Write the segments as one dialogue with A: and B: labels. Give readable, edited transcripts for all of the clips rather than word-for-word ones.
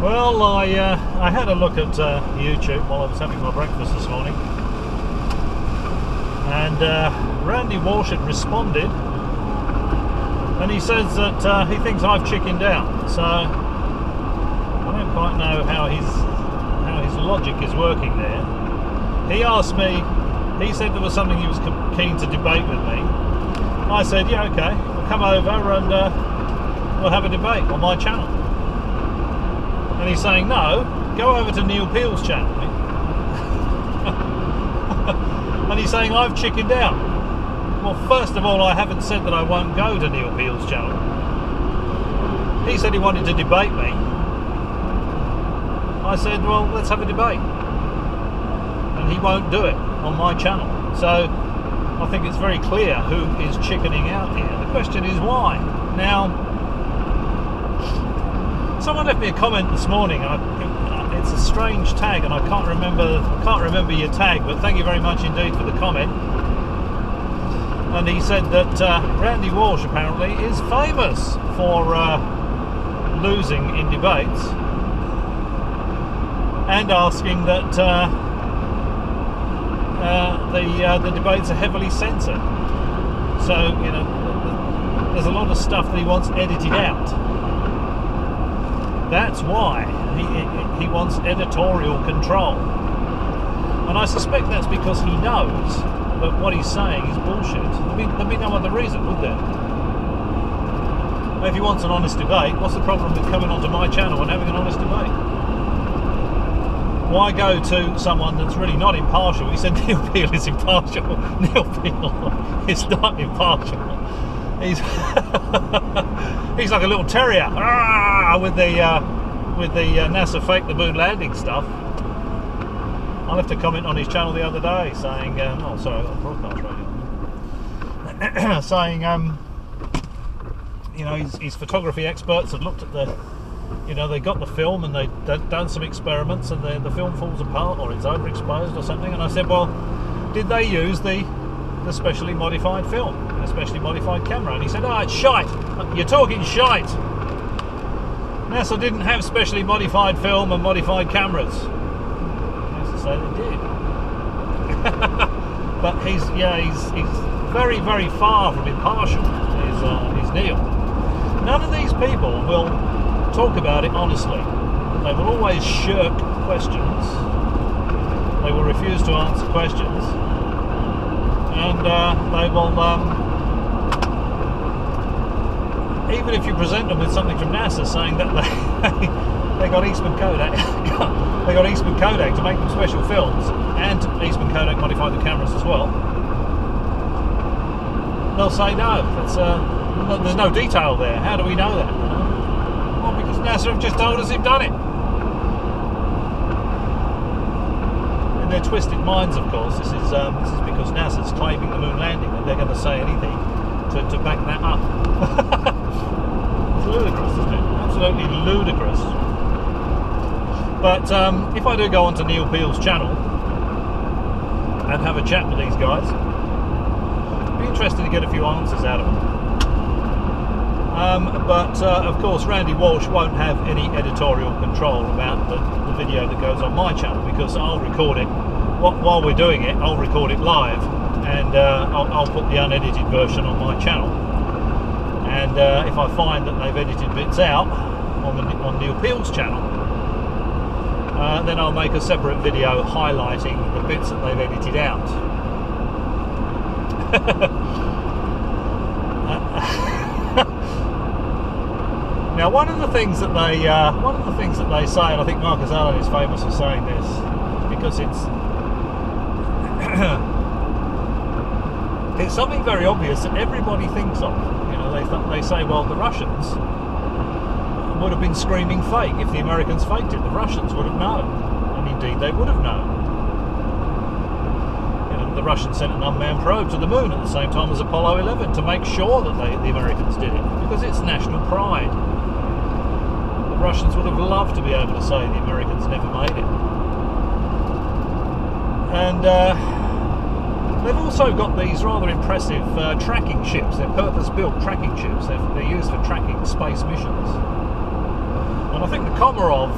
A: Well, I had a look at YouTube while I was having my breakfast this morning, and Randy Walsh had responded, and he says that he thinks I've chickened out. So I don't quite know how his logic is working there. He asked me. He said there was something he was keen to debate with me. I said, yeah, okay, we'll come over and we'll have a debate on my channel. And he's saying, no, go over to Neil Peel's channel. And he's saying, I've chickened out. Well, first of all, I haven't said that I won't go to Neil Peel's channel. He said he wanted to debate me. I said, well, let's have a debate. And he won't do it on my channel. So I think it's very clear who is chickening out here. The question is why. Now, someone left me a comment this morning. It's a strange tag, and I can't remember your tag, but thank you very much indeed for the comment. And he said that Randy Walsh apparently is famous for losing in debates, and asking that the debates are heavily censored. So, you know, there's a lot of stuff that he wants edited out. That's why he wants editorial control. And I suspect that's because he knows that what he's saying is bullshit. There'd be no other reason, would there? If he wants an honest debate, what's the problem with coming onto my channel and having an honest debate? Why go to someone that's really not impartial? He said Neil Peel is impartial. Neil Peel is not impartial. He's he's like a little terrier with the NASA fake the moon landing stuff. I left a comment on his channel the other day saying, oh sorry, on broadcast radio, saying, you know, his photography experts had looked at the. You know, they got the film and they'd done some experiments, and the film falls apart or it's overexposed or something. And I said, well, did they use the specially modified film, a specially modified camera? And he said, oh, it's shite. You're talking shite. NASA didn't have specially modified film and modified cameras. I used to say they did. But he's very, very far from impartial. Is Neil. None of these people will talk about it honestly. They will always shirk questions. They will refuse to answer questions, and they will, even if you present them with something from NASA saying that they got Eastman Kodak, they got Eastman Kodak to make them special films, and Eastman Kodak modified the cameras as well, they'll say no. There's no detail there. How do we know that? Well, because NASA have just told us they've done it. In their twisted minds, of course, this is because NASA's claiming the moon landing, and they're going to say anything to back that up. It's ludicrous, isn't it? Absolutely ludicrous. But if I do go onto Neil Peel's channel and have a chat with these guys, it'd be interesting to get a few answers out of them. But of course Randy Walsh won't have any editorial control about the video that goes on my channel, because I'll record it while we're doing it. I'll record it live, and I'll put the unedited version on my channel, and if I find that they've edited bits out on Neil Peel's channel, then I'll make a separate video highlighting the bits that they've edited out. Now, one of the things that they say, and I think Marcus Allen is famous for saying this, because it's something very obvious that everybody thinks of. You know, they say, well, the Russians would have been screaming fake if the Americans faked it. The Russians would have known, and indeed they would have known. You know, the Russians sent an unmanned probe to the moon at the same time as Apollo 11 to make sure that the Americans did it, because it's national pride. The Russians would have loved to be able to say the Americans never made it. And they've also got these rather impressive tracking ships. They're purpose-built tracking ships. They're used for tracking space missions. And I think the Komarov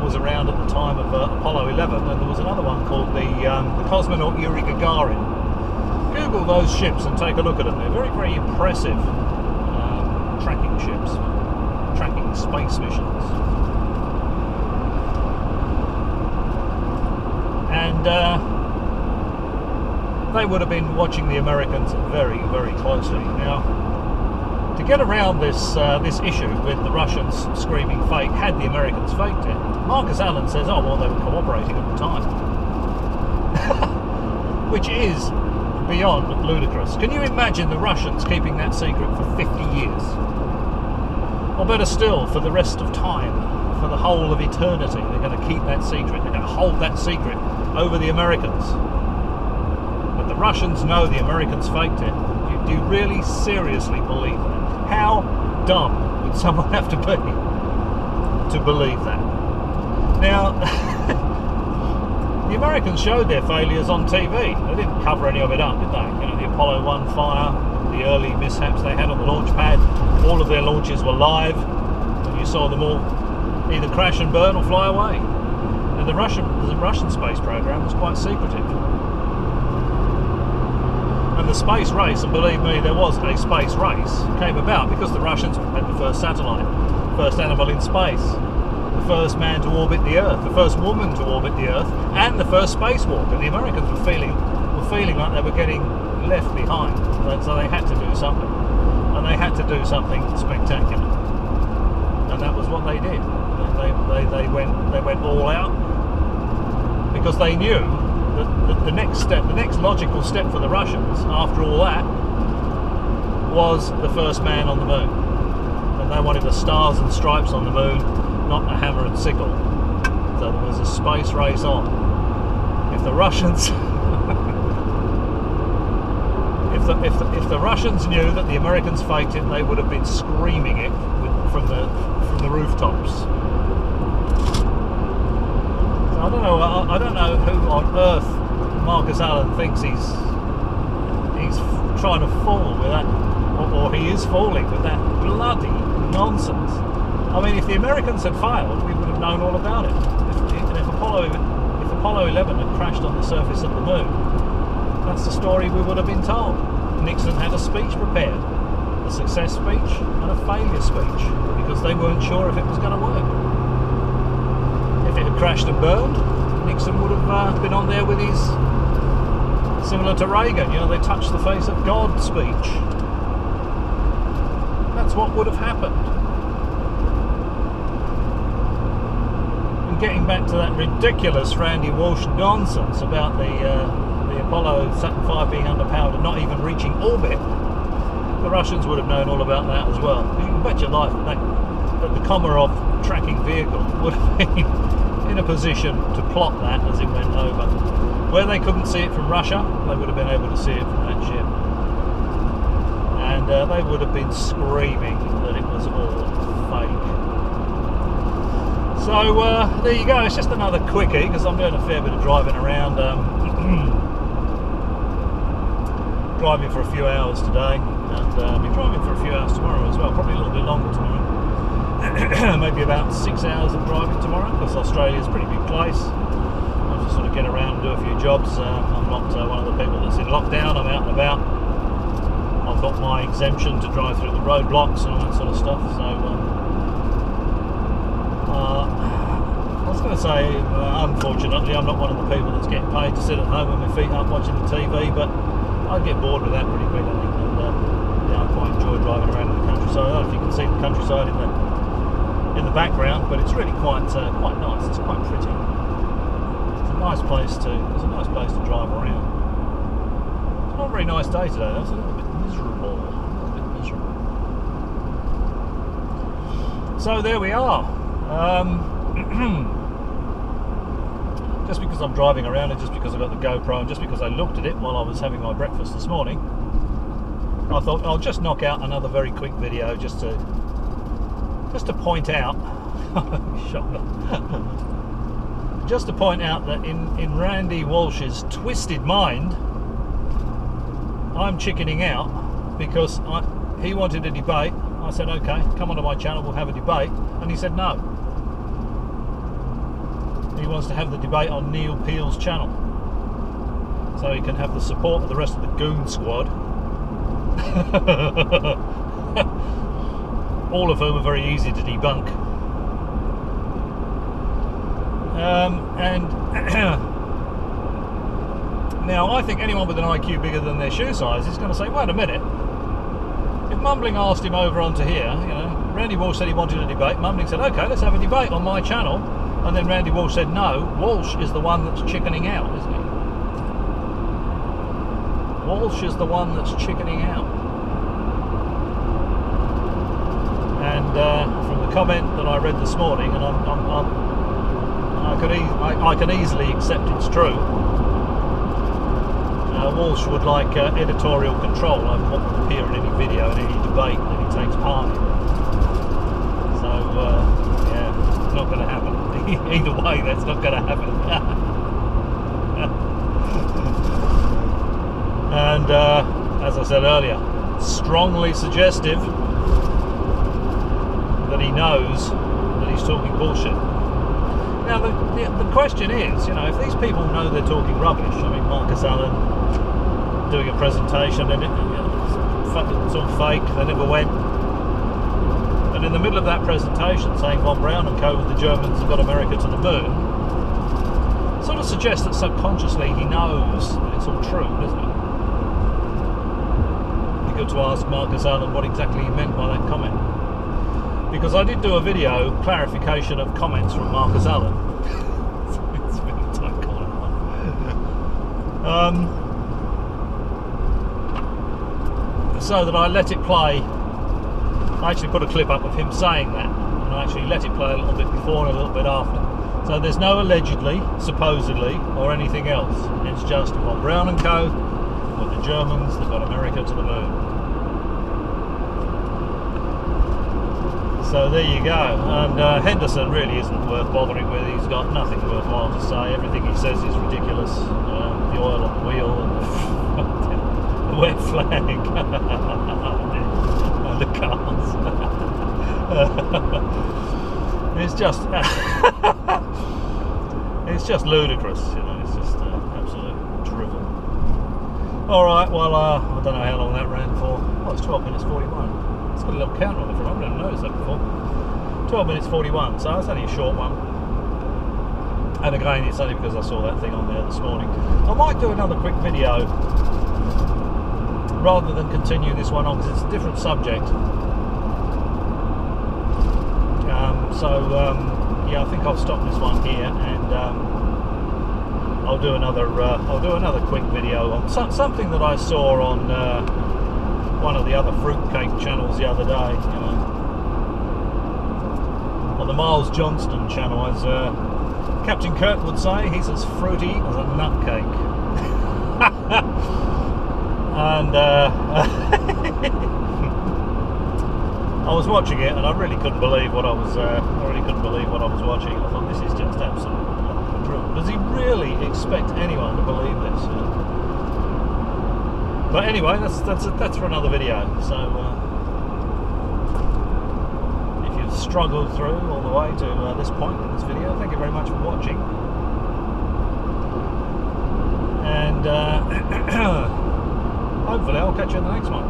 A: was around at the time of Apollo 11, and there was another one called the cosmonaut Yuri Gagarin. Google those ships and take a look at them. They're very, very impressive tracking ships, tracking space missions. And they would have been watching the Americans very, very closely. Now, to get around this issue with the Russians screaming fake, had the Americans faked it, Marcus Allen says, oh, well, they were cooperating at the time. Which is beyond ludicrous. Can you imagine the Russians keeping that secret for 50 years? Or better still, for the rest of time, for the whole of eternity, they're going to keep that secret, they're going to hold that secret over the Americans. But the Russians know the Americans faked it. Do you really seriously believe that? How dumb would someone have to be to believe that? Now, the Americans showed their failures on TV. They didn't cover any of it up, did they? You know, the Apollo 1 fire, the early mishaps they had on the launch pad, all of their launches were live, and you saw them all either crash and burn or fly away. And the Russian space program was quite secretive. And the space race, and believe me, there was a space race, came about because the Russians had the first satellite, first animal in space, the first man to orbit the Earth, the first woman to orbit the Earth, and the first spacewalk. And the Americans were feeling like they were getting left behind, so they had to do something, and they had to do something spectacular, and that was what they did. They went all out because they knew that the next step, the next logical step for the Russians after all that was the first man on the moon, and they wanted the stars and stripes on the moon, not a hammer and sickle. So there was a space race on. If the Russians if the Russians knew that the Americans faked it, they would have been screaming it from the rooftops. So I don't know who on earth Marcus Allen thinks he's trying to fool with that, or he is fooling with that bloody nonsense. I mean, if the Americans had failed, we would have known all about it. If Apollo 11 had crashed on the surface of the moon, that's the story we would have been told. Nixon had a speech prepared, a success speech and a failure speech, because they weren't sure if it was going to work. If it had crashed and burned, Nixon would have been on there with his, similar to Reagan, you know, they touched the face of God speech. That's what would have happened. And getting back to that ridiculous Randy Walsh nonsense about the Apollo Saturn V being underpowered and not even reaching orbit, the Russians would have known all about that as well. You can bet your life that the Komarov tracking vehicle would have been in a position to plot that as it went over. Where they couldn't see it from Russia, they would have been able to see it from that ship. And they would have been screaming that it was all fake. So there you go, it's just another quickie, because I'm doing a fair bit of driving around. Driving for a few hours today, and I'll be driving for a few hours tomorrow as well, probably a little bit longer tomorrow. Maybe about 6 hours of driving tomorrow, because Australia's a pretty big place. I'll just sort of get around and do a few jobs. I'm not one of the people that's in lockdown, I'm out and about. I've got my exemption to drive through the roadblocks and all that sort of stuff, so I was going to say, unfortunately, I'm not one of the people that's getting paid to sit at home with my feet up watching the TV, but I'd get bored with that pretty quick, I think, and yeah, I quite enjoy driving around in the countryside. I don't know if you can see the countryside in the background, but it's really quite nice. It's quite pretty. It's a nice place to drive around. It's not a very nice day today, though. It's a little bit miserable. So there we are. Just because I'm driving around, and just because I've got the GoPro, and just because I looked at it while I was having my breakfast this morning, I thought I'll just knock out another very quick video just to point out just to point out that in Randy Walsh's twisted mind, I'm chickening out because he wanted a debate. I I said, okay, come onto my channel, we'll have a debate. And he said no. He wants to have the debate on Neil Peel's channel, so he can have the support of the rest of the goon squad. All of whom are very easy to debunk. And now I think anyone with an IQ bigger than their shoe size is going to say, wait a minute, if Mumbling asked him over onto here, you know, Randy Walsh said he wanted a debate, Mumbling said, okay, let's have a debate on my channel, and then Randy Walsh said no, Walsh is the one that's chickening out, isn't he? Walsh is the one that's chickening out. And from the comment that I read this morning, and I can easily accept it's true, Walsh would like editorial control over what will appear in any video and any debate that he takes part in. So, yeah, it's not going to happen. Either way, that's not going to happen. And, as I said earlier, strongly suggestive that he knows that he's talking bullshit. Now, the question is, you know, if these people know they're talking rubbish, I mean, Marcus Allen doing a presentation and it's all fake, they never went, and in the middle of that presentation saying Von Braun and co with the Germans have got America to the moon, sort of suggests that subconsciously he knows that it's all true, doesn't it? It'd be good to ask Marcus Allen what exactly he meant by that comment, because I did do a video clarification of comments from Marcus Allen. It's a bit of a tight corner one. So that I let it play. I actually put a clip up of him saying that, and I actually let it play a little bit before and a little bit after. So there's no allegedly, supposedly, or anything else. It's just Von Braun and co. with the Germans that got America to the moon. So there you go. And Henderson really isn't worth bothering with. He's got nothing worthwhile to say. Everything he says is ridiculous. The oil on the wheel and the wet flag and the cars. It's just ludicrous, you know. It's just absolute drivel. All right. Well, I don't know how long that ran for. Oh, it's 12 minutes 41. It's got a little counter on the front. I didn't notice that before. 12 minutes 41. So it's only a short one. And again, it's only because I saw that thing on there this morning. I might do another quick video rather than continue this one on, because it's a different subject. Yeah, I think I'll stop this one here, and I'll do another quick video on something that I saw on one of the other fruitcake channels the other day. You know, on the Miles Johnston channel, as Captain Kirk would say, he's as fruity as a nutcake. And I was watching it, and I really couldn't believe what I was. Watching. I thought, this is just absolutely true. Does he really expect anyone to believe this? But anyway, that's for another video. So if you've struggled through all the way to this point in this video, thank you very much for watching. And hopefully I'll catch you in the next one.